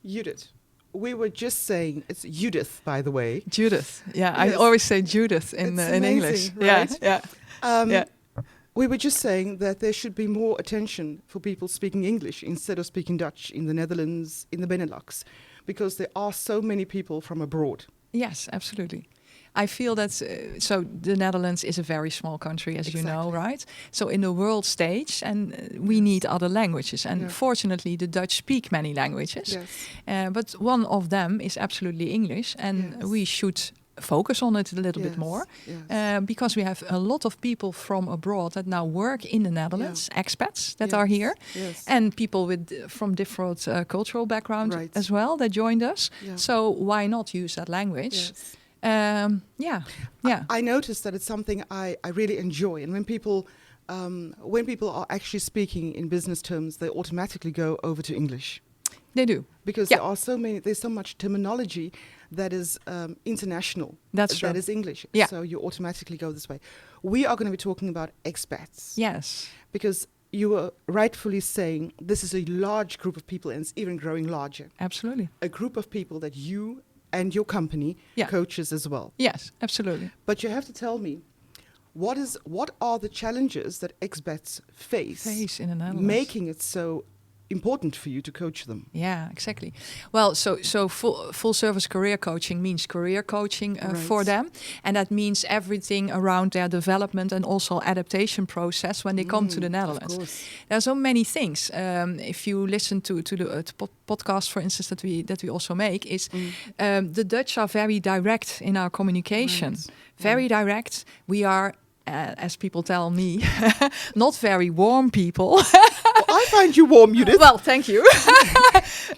Judith, we were just saying, it's Judith, by the way. Judith. Yeah, Yes. I always say Judith in It's English. amazing, right? Yeah, yeah. Yeah. We were just saying that there should be more attention for people speaking English instead of speaking Dutch in the Netherlands, in the Benelux, because there are so many people from abroad. Yes, absolutely. I feel that so the Netherlands is a very small country, as you know, right? So in the world stage, and we need other languages. And fortunately, the Dutch speak many languages. Yes. But one of them is absolutely English, and we should focus on it a little bit more, because we have a lot of people from abroad that now work in the Netherlands, expats that are here, and people from different cultural background as well that joined us. So why not use that language? Yes. I noticed that it's something I really enjoy, and when people are actually speaking in business terms, they automatically go over to English. They do, because there's so much terminology that is international. That's true. That is English. Yeah. So you automatically go this way. We are going to be talking about expats. Yes. Because you were rightfully saying this is a large group of people, and it's even growing larger. Absolutely. A group of people that you and your company coaches as well. Yes, absolutely. But you have to tell me, what are the challenges that expats face in the Netherlands, making it so important for you to coach them? Yeah, exactly. Well, so full service career coaching means career coaching for them, and that means everything around their development and also adaptation process when they come to the Netherlands. There are so many things. If you listen to the podcast, for instance, that we also make, is the Dutch are very direct in our communication. Very direct. We are, as people tell me, not very warm people. Well, I find you warm, Judith. Well, thank you.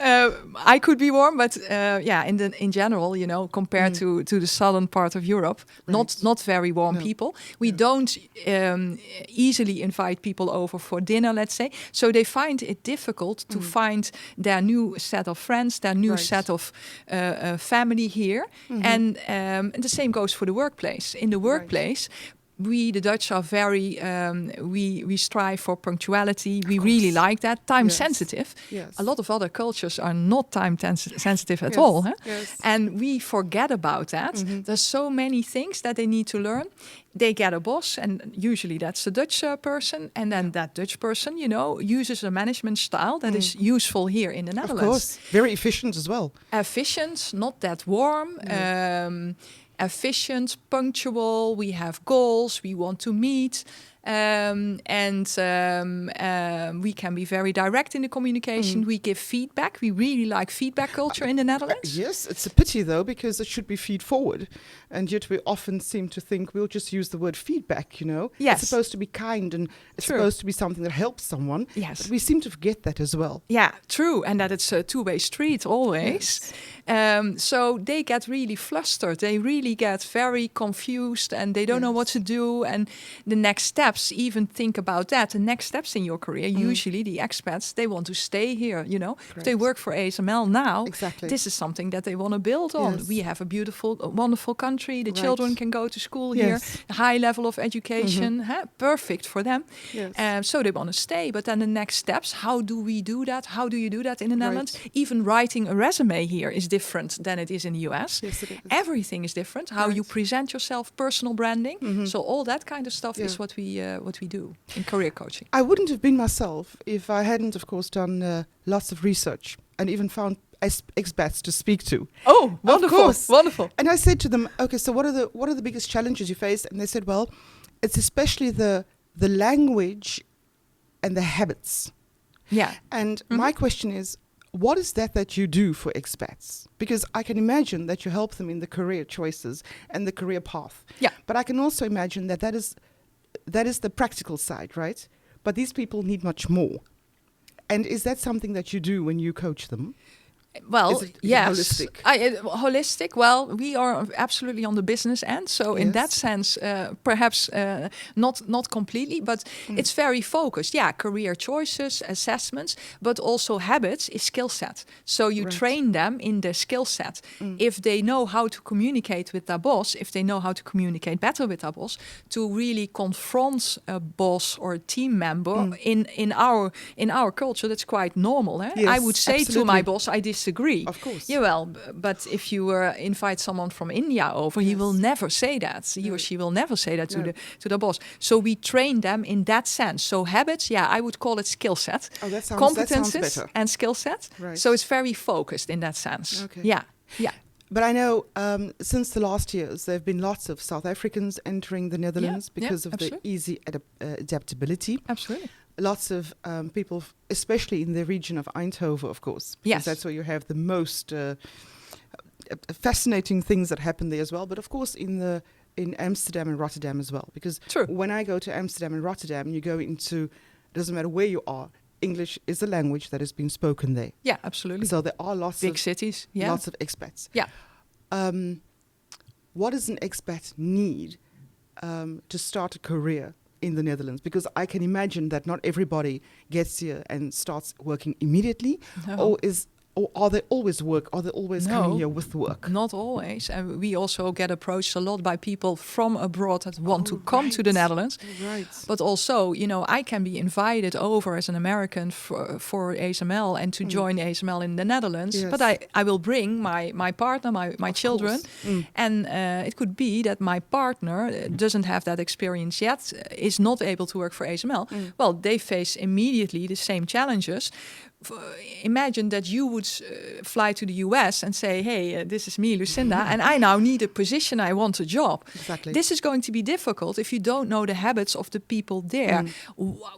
I could be warm, but in general, you know, compared to the southern part of Europe, not very warm people. We don't easily invite people over for dinner, let's say. So they find it difficult to find their new set of friends, their new set of family here. And the same goes for the workplace. In the workplace, we, the Dutch, are very, we strive for punctuality. We really like that. Time sensitive. Yes. A lot of other cultures are not time sensitive at all. Huh? Yes. And we forget about that. There's so many things that they need to learn. They get a boss, and usually that's a Dutch person. And then that Dutch person, you know, uses a management style that is useful here in the Netherlands. Of course. Very efficient as well. Efficient, not that warm. Efficient, punctual, we have goals, we want to meet, we can be very direct in the communication. We give feedback. We really like feedback culture in the Netherlands. Yes, it's a pity though, because it should be feed forward, and yet we often seem to think we'll just use the word feedback, you know. Yes. It's supposed to be kind, and it's supposed to be something that helps someone. Yes. But we seem to forget that as well. Yeah, true, and that it's a two-way street always. Yes. So they get really flustered. They really get very confused, and they don't know what to do. And the next steps, even think about that. The next steps in your career, usually the expats, they want to stay here, you know. If they work for ASML now, this is something that they want to build on. Yes. We have a beautiful, wonderful country. The children can go to school here. A high level of education, perfect for them. Yes. So they want to stay. But then the next steps, how do we do that? How do you do that in the Netherlands? Even writing a resume here is different than it is in the US. Yes, it is. Everything is different. How you present yourself, personal branding. So all that kind of stuff is what we do in career coaching. I wouldn't have been myself if I hadn't, of course, done lots of research and even found expats to speak to. Oh, wonderful! Of course. Wonderful. And I said to them, okay, so what are the biggest challenges you face? And they said, well, it's especially the language and the habits. Yeah. And my question is, what is that you do for expats? Because I can imagine that you help them in the career choices and the career path. Yeah. But I can also imagine that is the practical side, right? But these people need much more. And is that something that you do when you coach them? Well, Is it yes. holistic? Holistic. Well, we are absolutely on the business end, so in that sense, perhaps not completely, but it's very focused. Yeah, career choices, assessments, but also habits is skill set. So you train them in their skill set. If they know how to communicate with their boss, if they know how to communicate better with their boss, to really confront a boss or a team member in our culture, that's quite normal. Eh? Yes, I would say to my boss, I disagree. Of course. Yeah, well, but if you invite someone from India over, he will never say that. He or she will never say that to the boss. So we train them in that sense. So habits, I would call it skill set. Oh, that sounds competences better. and skill set. Right. So it's very focused in that sense. Okay. Yeah. But I know since the last years, there have been lots of South Africans entering the Netherlands because of the easy adaptability. Absolutely. Lots of people, especially in the region of Eindhoven, of course. Because that's where you have the most fascinating things that happen there as well. But of course in Amsterdam and Rotterdam as well. Because when I go to Amsterdam and Rotterdam, you go into, doesn't matter where you are, English is a language that has been spoken there. Yeah, absolutely. So there are lots big cities, lots of expats. Yeah. What does an expat need to start a career in the Netherlands? Because I can imagine that not everybody gets here and starts working immediately, or are they always coming here with work? Not always. And we also get approached a lot by people from abroad that want to come to the Netherlands. Right. But also, I can be invited over as an American for ASML and to join ASML in the Netherlands. Yes. But I will bring my partner, my children. And it could be that my partner doesn't have that experience yet, is not able to work for ASML. Well, they face immediately the same challenges. Imagine that you would fly to the US and say, hey, this is me, Lucinda, and I now need a position, I want a job. Exactly. This is going to be difficult if you don't know the habits of the people there.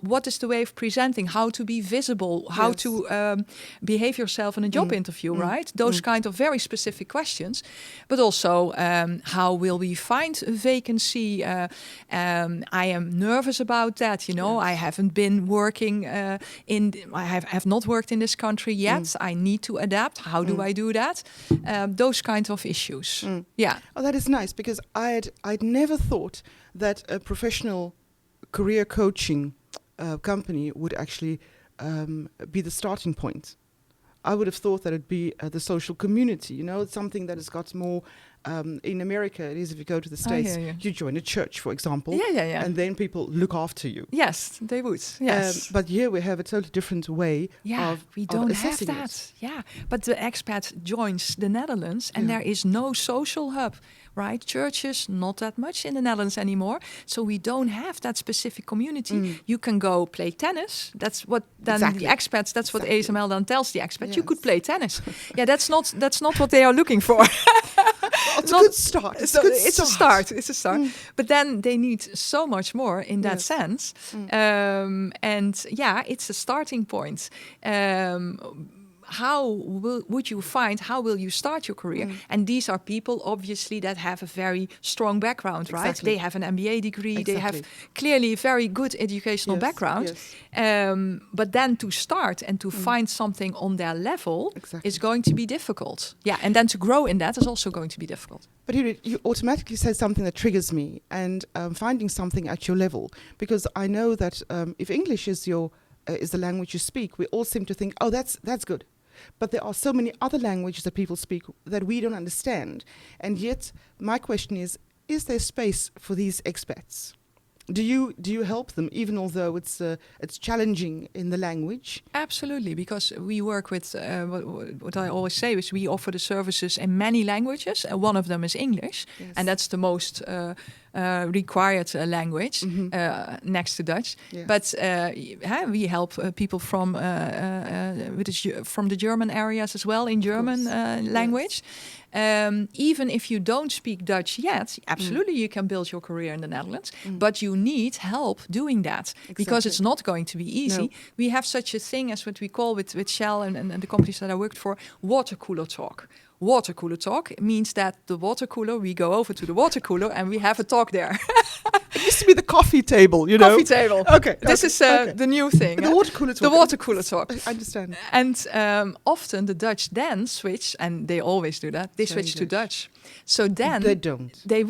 What is the way of presenting, how to be visible, how to behave yourself in a job interview, right? Those kind of very specific questions. But also, how will we find a vacancy? I am nervous about that, I haven't been working I have not worked in this country yet. I need to adapt. How do I do that? Those kinds of issues. Yeah. Oh, that is nice, because I'd never thought that a professional career coaching company would actually be the starting point. I would have thought that it'd be the social community. It's something that has got more. In America, it is if you go to the States, you join a church, for example, and then people look after you. Yes, they would. Yes, but here we have a totally different way. We don't have that. Yeah, but the expat joins the Netherlands, and there is no social hub. Right, churches not that much in the Netherlands anymore, so we don't have that specific community. You can go play tennis. That's what then the expats. That's what ASML then tells the expat. You could play tennis. That's not what they are looking for. It's a good start. It's a start. But then they need so much more in that sense. And it's a starting point. How will you start your career? And these are people, obviously, that have a very strong background, right? Exactly. They have an MBA degree. They have clearly a very good educational background. But then to start and to find something on their level is going to be difficult. Yeah, and then to grow in that is also going to be difficult. But you automatically say something that triggers me, and finding something at your level. Because I know that if English is the language you speak, we all seem to think, oh, that's good. But there are so many other languages that people speak that we don't understand. And yet, my question is there space for these expats? Do you help them, even although it's challenging in the language? Absolutely, because we work with, what I always say is we offer the services in many languages, and one of them is English, and that's the most required language next to Dutch. But we help people from the German areas as well in German language. Even if you don't speak Dutch yet, absolutely you can build your career in the Netherlands, but you need help doing that because it's not going to be easy. No. We have such a thing as what we call with Shell and the companies that I worked for, water cooler talk. Water cooler talk means that the water cooler, we go over to the water cooler and we have a talk there. It used to be the coffee table, Coffee table. Okay. This is the new thing. The water cooler talk. The water cooler talk. I understand. And often the Dutch then switch, and they always do that, they switch to Dutch. So then they don't. They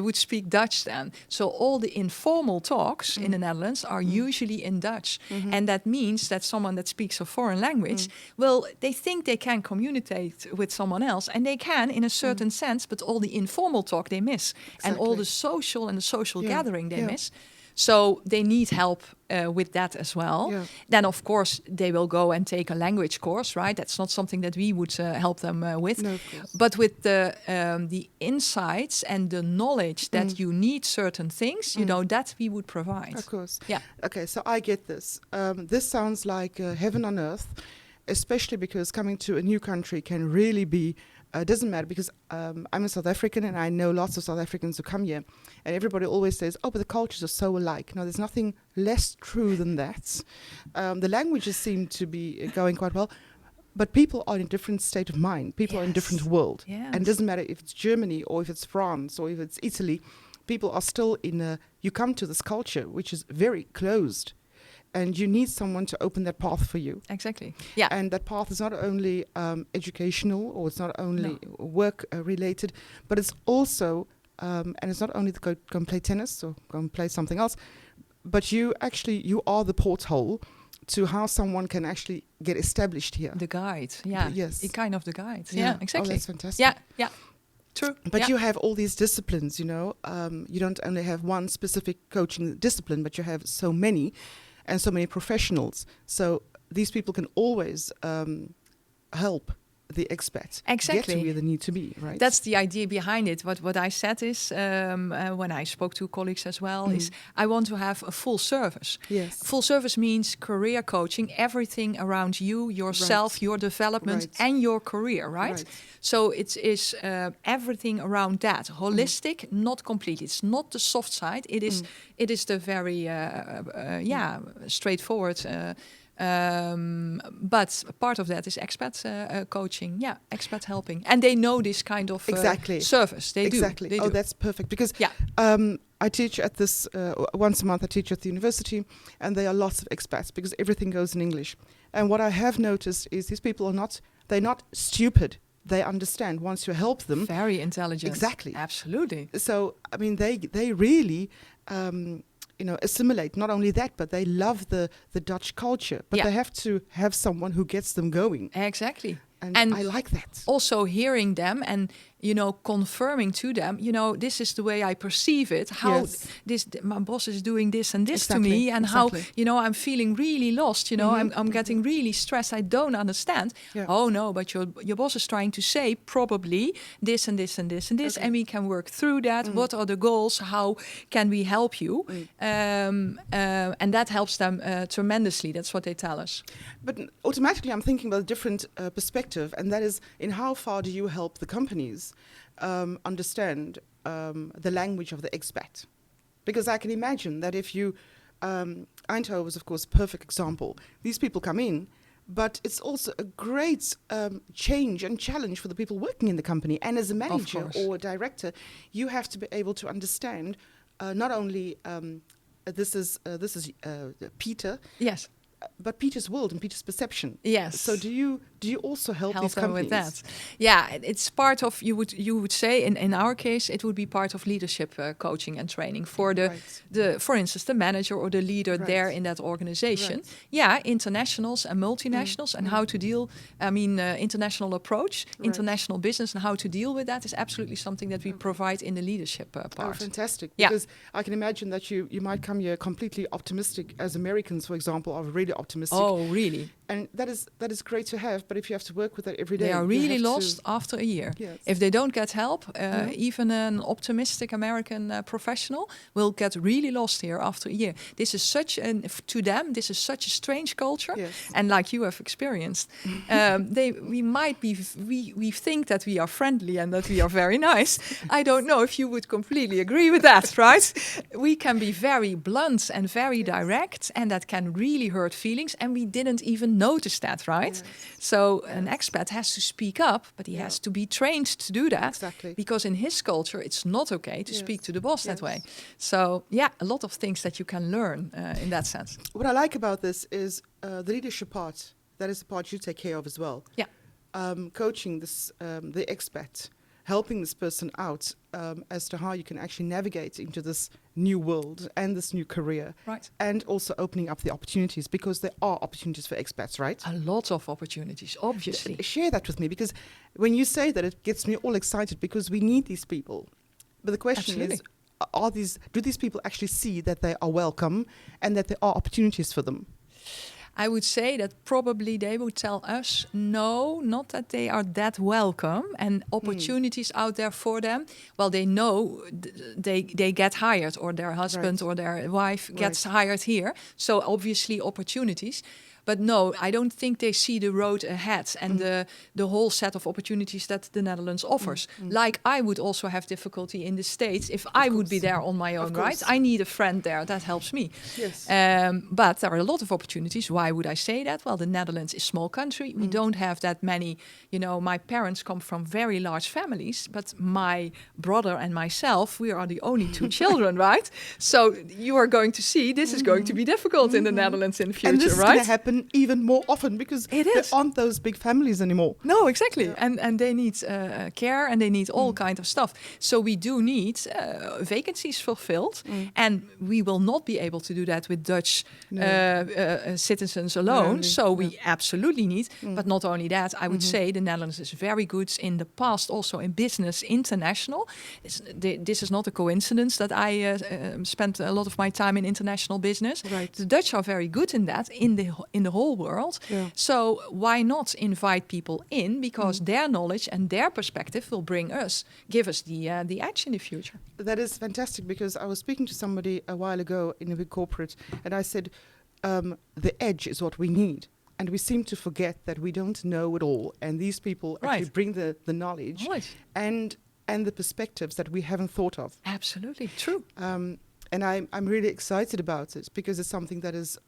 would speak Dutch then. So all the informal talks in the Netherlands are usually in Dutch. And that means that someone that speaks a foreign language, well, they think they can communicate with someone else, and they can in a certain sense, but all the informal talk they miss. And all the social and the social gathering they miss. So they need help with that as well. Yeah. Then, of course, they will go and take a language course, right? That's not something that we would help them with. No, of course. But with the insights and the knowledge that you need certain things, you know, that we would provide. Of course. Yeah. Okay, so I get this. This sounds like heaven on earth, especially because coming to a new country can really be, doesn't matter, because I'm a South African and I know lots of South Africans who come here, and everybody always says, oh, but the cultures are so alike. No, there's nothing less true than that. The languages seem to be going quite well, but people are in a different state of mind. People are in a different world. Yes. And it doesn't matter if it's Germany or if it's France or if it's Italy, people are still you come to this culture, which is very closed. And you need someone to open that path for you. Exactly. Yeah. And that path is not only educational, or it's not only work related, but it's also, and it's not only to go and play tennis or go and play something else, but you are the porthole to how someone can actually get established here. The guide. Yeah. Yes. Kind of the guide. Yeah, exactly. Oh, that's fantastic. Yeah, yeah. True. But you have all these disciplines, you know. You don't only have one specific coaching discipline, but you have so many. And so many professionals. So these people can always help the expat get to where they need to be, right? That's the idea behind it. What I said is, when I spoke to colleagues as well, is I want to have a full service. Yes. Full service means career coaching, everything around you, yourself, your development, and your career, right? So it is everything around that. Holistic, not completely. It's not the soft side. It is the very, straightforward. But part of that is expat coaching, expat helping, and they know this kind of service. They do. They do. That's perfect, because I teach at this once a month. I teach at the university, and there are lots of expats because everything goes in English. And what I have noticed is these people they're not stupid. They understand once you help them. Very intelligent. Exactly. Absolutely. So I mean, they really. Assimilate. Not only that, but they love the Dutch culture. But they have to have someone who gets them going. Exactly. And I like that. Also hearing them and, confirming to them, this is the way I perceive it. How my boss is doing this and this to me, and how, I'm feeling really lost. I'm getting really stressed. I don't understand. Yeah. Oh no, but your boss is trying to say probably this and this and this and this, and we can work through that. What are the goals? How can we help you? And that helps them tremendously. That's what they tell us. But automatically, I'm thinking about a different perspective, and that is in how far do you help the companies understand the language of the expat? Because I can imagine that if you, Eindhoven is of course a perfect example. These people come in, but it's also a great change and challenge for the people working in the company. And as a manager or a director, you have to be able to understand not only this is Peter. Yes. But Peter's world and Peter's perception. Yes. So do you also help these companies with that? Yeah, it's part of you would say in our case it would be part of leadership coaching and training for the for instance the manager or the leader there in that organization. Right. Yeah, internationals and multinationals and how to deal. I mean, international approach, international business, and how to deal with that is absolutely something that we provide in the leadership part. Oh, fantastic! Because I can imagine that you might come here completely optimistic, as Americans, for example, are really optimistic. Oh, really? And that is great to have, but if you have to work with that every day, they are really lost after a year. Yes. If they don't get help, even an optimistic American professional will get really lost here after a year. This is to them, this is such a strange culture, and like you have experienced, we think that we are friendly and that we are very nice. I don't know if you would completely agree with that, right? We can be very blunt and very direct, and that can really hurt feelings, and we didn't even notice that, right? Yes. So an expat has to speak up, but he has to be trained to do that. Exactly. Because in his culture, it's not okay to speak to the boss that way. So a lot of things that you can learn in that sense. What I like about this is the leadership part. That is the part you take care of as well. Yeah. Coaching the expat, helping this person out as to how you can actually navigate into this new world and this new career. Right. And also opening up the opportunities, because there are opportunities for expats, right? A lot of opportunities, obviously. Share that with me, because when you say that, it gets me all excited, because we need these people. But the question is, do these people actually see that they are welcome and that there are opportunities for them? I would say that probably they would tell us, no, not that they are that welcome and opportunities out there for them. Well, they know they get hired, or their husband or their wife gets hired here. So obviously opportunities. But no, I don't think they see the road ahead and the whole set of opportunities that the Netherlands offers. Like I would also have difficulty in the States if I would be there on my own, right? I need a friend there. That helps me. Yes. But there are a lot of opportunities. Why would I say that? Well, the Netherlands is a small country. We don't have that many. You know, my parents come from very large families, but my brother and myself, we are the only two children, right? So you are going to see this is going to be difficult in the Netherlands in the future, and this is right? going to happen even more often because there aren't those big families anymore. No, exactly. And they need care and they need all kind of stuff. So we do need vacancies fulfilled. And we will not be able to do that with Dutch citizens alone. So we absolutely need. But not only that, I would say the Netherlands is very good in the past also in business international. This is not a coincidence that I spent a lot of my time in international business. Right. The Dutch are very good in that in the whole world. Yeah. So why not invite people in, because their knowledge and their perspective will give us the edge in the future. That is fantastic, because I was speaking to somebody a while ago in a big corporate, and I said, the edge is what we need. And we seem to forget that we don't know it all. And these people actually bring the knowledge and the perspectives that we haven't thought of. Absolutely, true. And I'm really excited about it, because it's something that is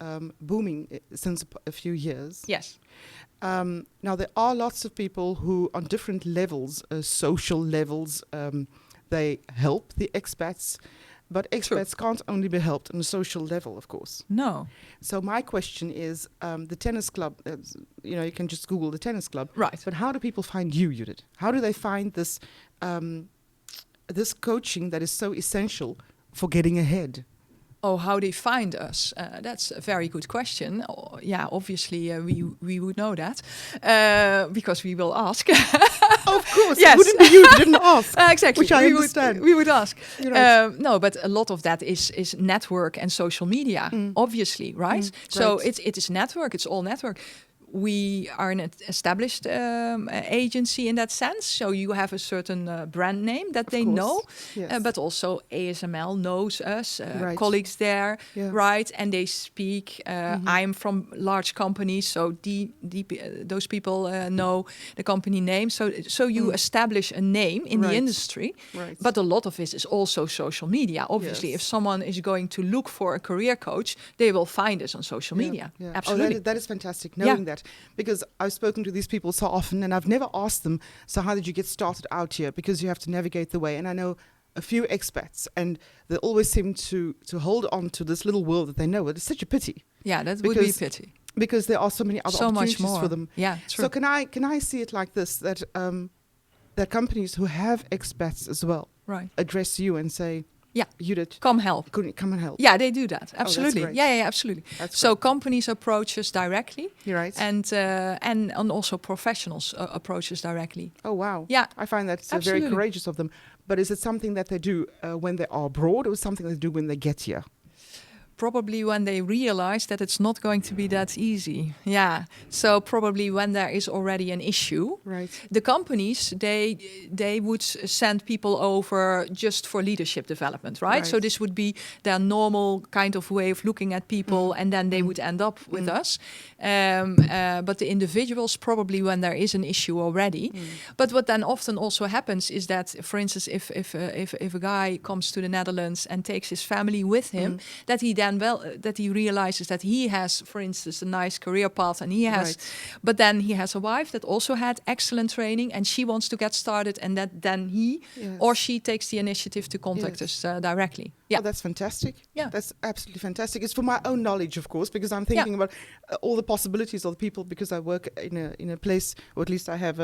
booming since a few years. Yes. Now, there are lots of people who, on different levels, social levels, they help the expats. But expats can't only be helped on a social level, of course. No. So my question is, the tennis club, you can just Google the tennis club. Right. But how do people find you, Judith? How do they find this this coaching that is so essential for getting ahead? Oh, how they find us? That's a very good question. Oh, yeah, obviously we would know that because we will ask. Of course, yes. It wouldn't be you if you didn't ask. Exactly, which I understand. We would ask. Right. No, but a lot of that is network and social media, obviously, right? So it is network. It's all network. We are an established agency in that sense. So you have a certain brand name that they know, but also ASML knows us, colleagues there, right? And they speak. I'm from large companies, so those people know the company name. So you establish a name in the industry. Right. But a lot of it is also social media. Obviously, if someone is going to look for a career coach, they will find us on social media. Yeah. Absolutely. Oh, that is fantastic, knowing that. Because I've spoken to these people so often, and I've never asked them, so how did you get started out here? Because you have to navigate the way. And I know a few expats, and they always seem to hold on to this little world that they know. It's such a pity. Yeah, that would be a pity. Because there are so many other opportunities for them. Yeah, true. So can I see it like this, that that companies who have expats as well address you and say, Judith, come help. Come and help. Yeah, they do that. Absolutely. Oh, yeah, absolutely. So companies approach us directly. You're right. And also professionals approach us directly. Oh, wow. Yeah. I find that very courageous of them. But is it something that they do when they are abroad, or something they do when they get here? Probably when they realize that it's not going to be that easy. Yeah. So probably when there is already an issue. Right. The companies, they would send people over just for leadership development, right? So this would be their normal kind of way of looking at people, and then they would end up with us. But the individuals, probably when there is an issue already. But what then often also happens is that, for instance, if a guy comes to the Netherlands and takes his family with him, that he realizes that he has, for instance, a nice career path, and he has, but then he has a wife that also had excellent training, and she wants to get started, and that then he or she takes the initiative to contact us directly. Yeah, that's fantastic. Yeah, that's absolutely fantastic. It's for my own knowledge, of course, because I'm thinking about all the possibilities of the people. Because I work in a place, or at least I have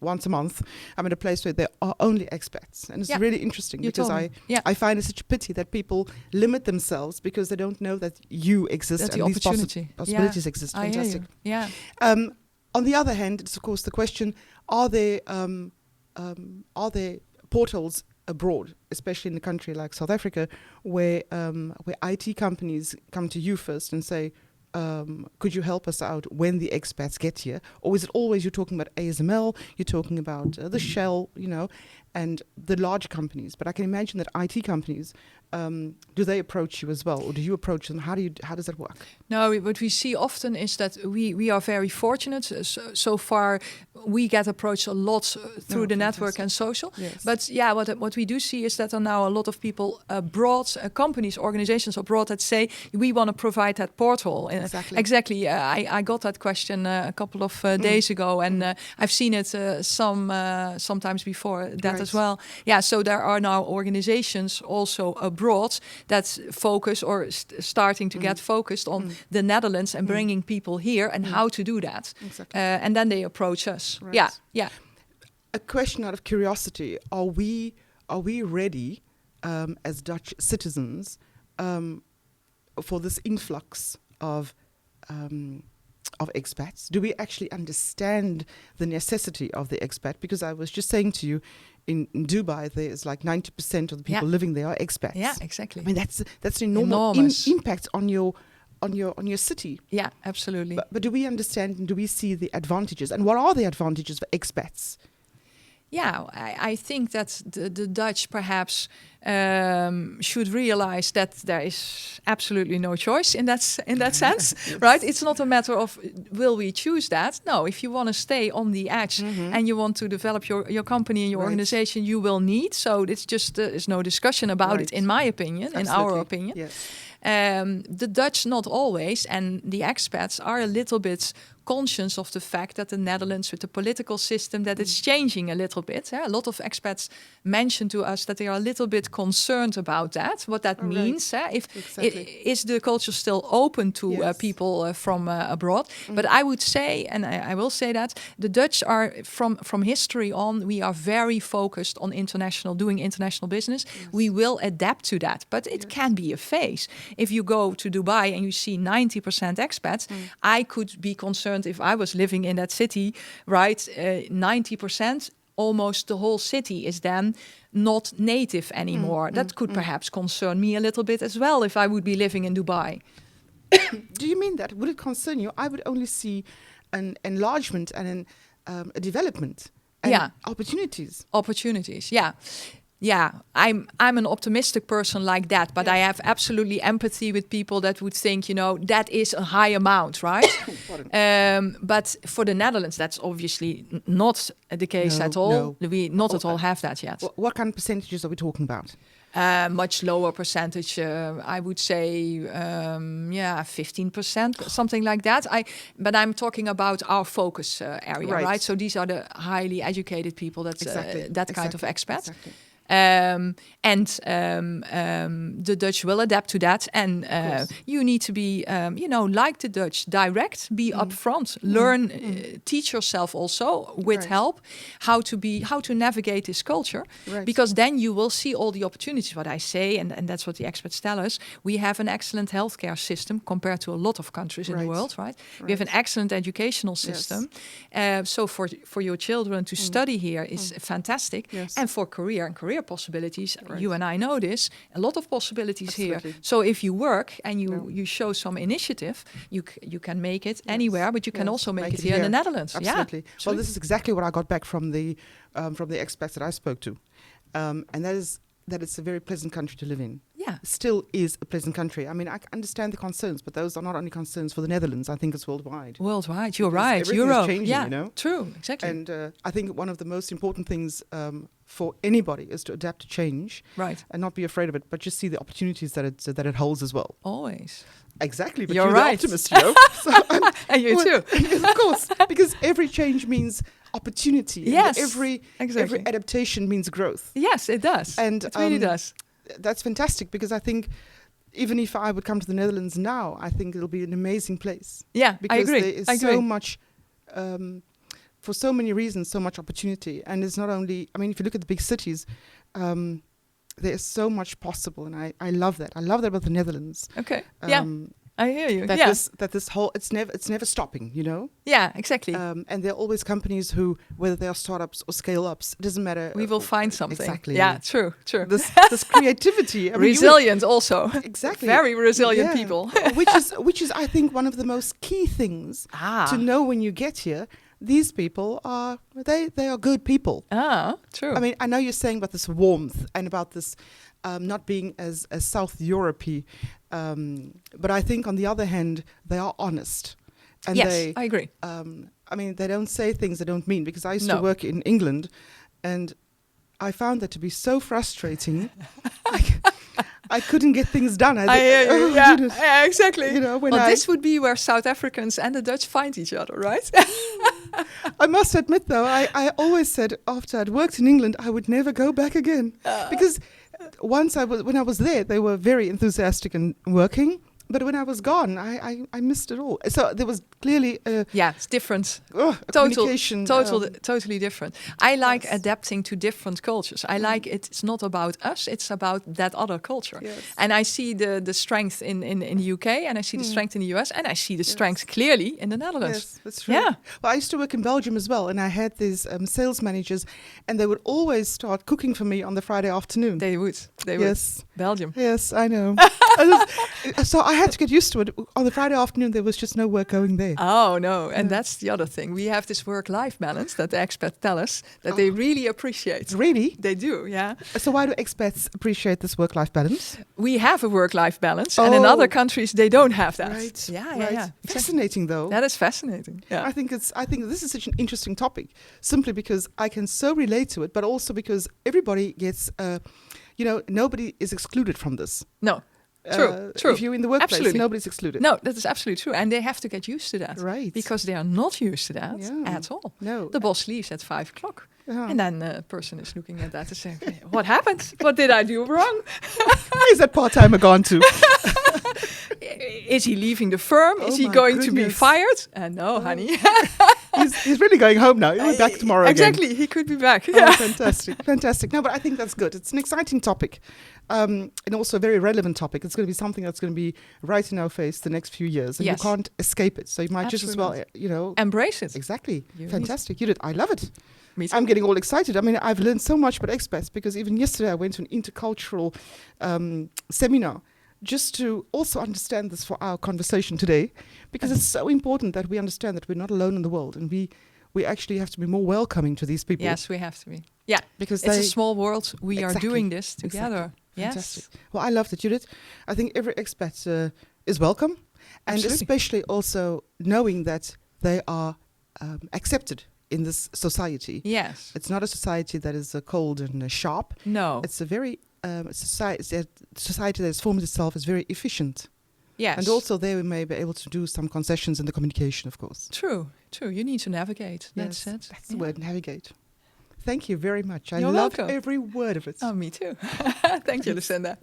once a month. I'm in a place where there are only expats, and it's really interesting because I find it such a pity that people limit themselves because they don't know that you exist and these possibilities exist. Fantastic. Yeah. On the other hand, it's of course the question: are there portals abroad, especially in a country like South Africa, where IT companies come to you first and say, could you help us out when the expats get here? Or is it always you're talking about ASML, you're talking about the Shell, and the large companies? But I can imagine that IT companies, do they approach you as well, or do you approach them? How does that work? No, what we see often is that we are very fortunate. So far, we get approached a lot through the network and social. Yes. But yeah, what we do see is that there are now a lot of people abroad, companies, organizations abroad that say we want to provide that portal. Exactly. I got that question a couple of days ago, and I've seen it sometimes before that as well. Yeah, so there are now organizations also abroad that focus or starting to get focused on the Netherlands and bringing people here and how to do that. Exactly. And then they approach us. Right. Yeah. A question out of curiosity: Are we ready as Dutch citizens for this influx of expats? Do we actually understand the necessity of the expat? Because I was just saying to you, in Dubai, there's like 90% of the people living there are expats. Yeah, exactly. I mean, that's an enormous impact on your city. Yeah, absolutely. But do we understand and do we see the advantages? And what are the advantages for expats? Yeah, I think that the Dutch perhaps should realize that there is absolutely no choice in that sense, right? It's not a matter of will we choose that. No, if you want to stay on the edge and you want to develop your company and your organization, you will need. So it's just there's no discussion about it, in my opinion, in our opinion. Yes. The Dutch, not always, and the expats are a little bit conscious of the fact that the Netherlands, with the political system, that it's changing a little bit. A lot of expats mention to us that they are a little bit concerned about that, what that means. Is the culture still open to people from abroad? But I would say, and I will say that, the Dutch are, from history on, we are very focused on doing international business. We will adapt to that, but it can be a phase. If you go to Dubai and you see 90% expats, I could be concerned if I was living in that city, right? 90%, almost the whole city is then not native anymore. That could perhaps concern me a little bit as well if I would be living in Dubai. Do you mean that? Would it concern you? I would only see an enlargement and a development and opportunities. Opportunities, yeah. Yeah, I'm an optimistic person like that, but I have absolutely empathy with people that would think, that is a high amount, right? But for the Netherlands, that's obviously not the case at all. No. We not at all have that yet. What kind of percentages are we talking about? Much lower percentage, I would say, 15%, something like that. But I'm talking about our focus area, right? So these are the highly educated people, that kind of expats. Exactly. The Dutch will adapt to that, and you need to be, like the Dutch, direct, be upfront, learn, teach yourself also with help how to navigate this culture, because then you will see all the opportunities. What I say, and that's what the experts tell us, we have an excellent healthcare system compared to a lot of countries in the world, right? We have an excellent educational system. So for your children to study here is fantastic, and for career possibilities, you and I know this, a lot of possibilities here. So if you work and you show some initiative, you can make it anywhere, but you can also make it here in the Netherlands. Absolutely. Yeah, well, this is exactly what I got back from the expats that I spoke to, and that it's a very pleasant country to live in. Yeah, still is a pleasant country. I mean, I understand the concerns, but those are not only concerns for the Netherlands. I think it's worldwide. Worldwide, you're right. Europe, changing, true, exactly. And I think one of the most important things for anybody is to adapt to change, right, and not be afraid of it, but just see the opportunities that it holds as well. Always. Exactly, but you're the right. optimist, So, and you too. Of course, because every change means opportunity. Yes, every adaptation means growth. Yes, it does. And it really does. That's fantastic, because I think even if I would come to the Netherlands now, I think it'll be an amazing place. Yeah, because I agree. There is so much, for so many reasons, so much opportunity. And it's not only, I mean, if you look at the big cities, there's so much possible. And I love that. I love that about the Netherlands. Okay, I I hear you. That Yeah. this whole it's never stopping, you know. Yeah, exactly. And there are always companies who, whether they are startups or scale ups, it doesn't matter. We will find something. Exactly. Yeah, true. This creativity, I mean, Resilient also. Exactly. Very resilient Yeah. people. which is I think one of the most key things to know when you get here. These people are they are good people. True. I mean, I know you're saying about this warmth and about this not being as South Europe-y, but I think on the other hand they are honest. And yes, I agree. I mean, they don't say things they don't mean, because I used No. to work in England, and I found that to be so frustrating. I couldn't get things done. I hear you. Yeah, Judith, yeah, exactly. you know, when Well, this would be where South Africans and the Dutch find each other, right? I must admit, though, I always said after I'd worked in England, I would never go back again, because when I was there, they were very enthusiastic and working. But when I was gone, I missed it all. So there was clearly it's different. Communication. Totally different. I like Yes. adapting to different cultures. I like it's not about us, it's about that other culture. Yes. And I see the strength in the UK, and I see the strength in the US, and I see the strength clearly in the Netherlands. Yes, that's true. Yeah. Well, I used to work in Belgium as well, and I had these sales managers, and they would always start cooking for me on the Friday afternoon. They would. Yes. Belgium. Yes, I know. So I had to get used to it. On the Friday afternoon, there was just no work going there. Oh, no. And that's the other thing. We have this work-life balance that the expats tell us that they really appreciate. Really? They do, yeah. So why do expats appreciate this work-life balance? We have a work-life balance, and in other countries they don't have that. Right. Yeah. Fascinating, though. That is fascinating. Yeah. I think this is such an interesting topic, simply because I can so relate to it, but also because everybody gets, nobody is excluded from this. No. True. If you're in the workplace, Absolutely. nobody's excluded. No, that is absolutely true. And they have to get used to that. Right. Because they are not used to that at all. No. The boss leaves at 5 o'clock. Uh-huh. And then the person is looking at that and saying, okay, what happened? What did I do wrong? Where's that part-timer gone to? Is he leaving the firm? Oh is he my going to be goodness. fired? No, honey. He's really going home now. He'll be back tomorrow Exactly. again. He could be back. Oh, fantastic. No, but I think that's good. It's an exciting topic, and also a very relevant topic. It's going to be something that's going to be right in our face the next few years, and Yes. you can't escape it. So you might just as well, Embrace it. Exactly. You Fantastic. Judith, I love it. Me too. I'm getting all excited. I mean, I've learned so much about expats, because even yesterday I went to an intercultural seminar just to also understand this for our conversation today, because it's so important that we understand that we're not alone in the world, and we actually have to be more welcoming to these people. Yes, we have to be. Yeah, because it's a small world. We are Exactly. doing this together. Exactly. Yes. Fantastic. Well, I love that, Judith. I think every expat is welcome, and Absolutely. especially also knowing that they are accepted in this society. Yes. It's not a society that is cold and sharp. No. It's a very society that has formed itself is very efficient. Yes. And also there we may be able to do some concessions in the communication, of course. True. You need to navigate. Yes, That's it. that's the word, navigate. Thank you very much. I You're love welcome. every word of it. Oh, me too. Thank you, Lucinda.